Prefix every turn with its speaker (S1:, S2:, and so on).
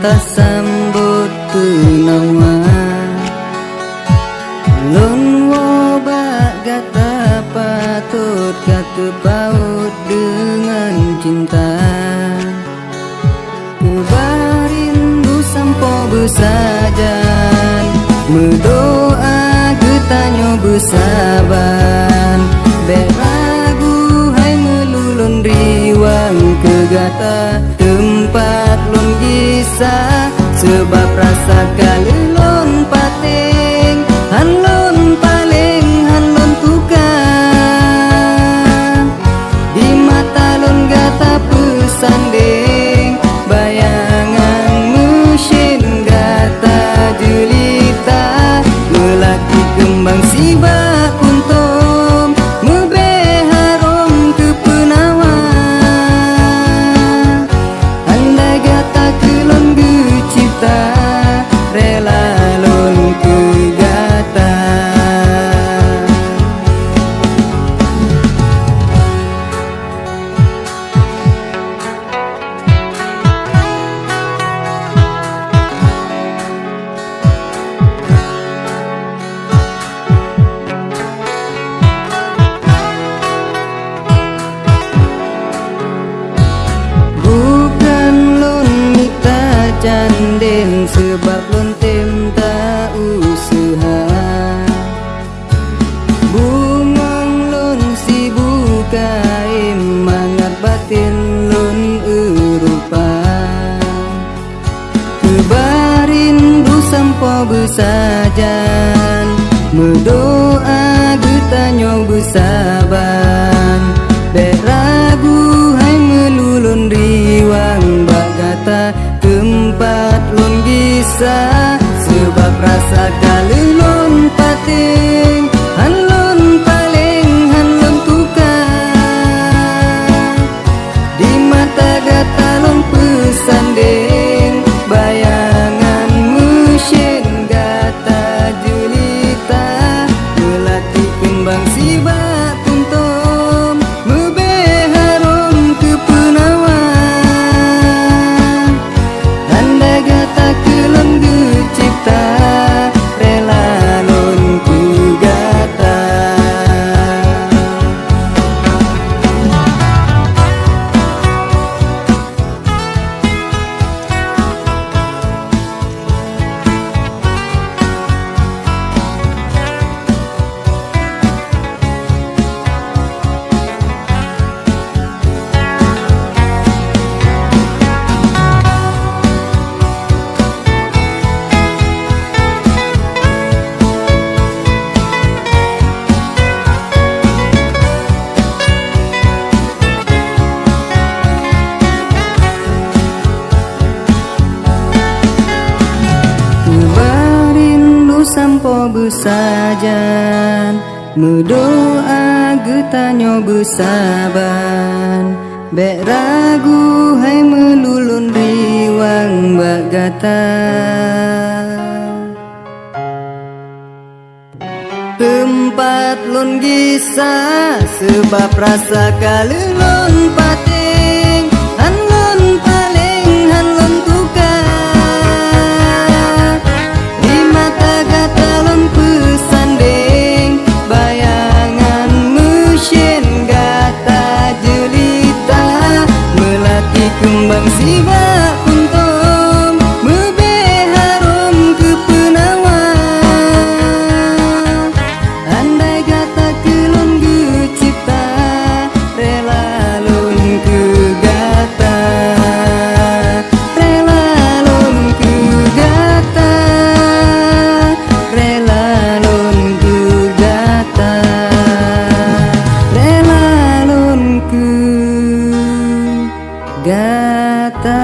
S1: gata sambut penawa lon woba gata patut kata paut dengan cinta kebarindu sampo besajan berdoa getanyo besaban beragu hai melulun riwang ke gata tempat lon gisa sebab rasa kalelon pateng hanlon paling hanlon tukang di mata lon gata pesanding bayangan mesin gata jelita melaki kembang sibak kuntum mebeharom ke penawa andai gata kelon gecita rela lon ke gata canden sebab lon tem tak usaha bungong lon si bukai mangat batin lon erupa kebarindu sampo besajan berdoa getanyo besaban beragu hai melulun riwang bagata tempat lon gisa sebab rasa kalelon pating hanlon paling hanlon tukang di mata gata lon pesanding bayangan mesin gata jelita melati kembang sibak kuntum mebeharom ke penawa andai gata kelon gecipta rela lon ku gata sampo besajan berdoa getanyo besaban bek ragu hai melulun riwang bak gata tempat lon gisa sebab rasa kalelon pating hanlon paling hanlon tukang di mata gata lon pesanding bayangan mesin gata jelita melati kembang sibak kuntum mebeharom ke penawa andai gata kelon gecipta rela lon ke gata rela lon ke gata rela lon ke gata rela lon ke gata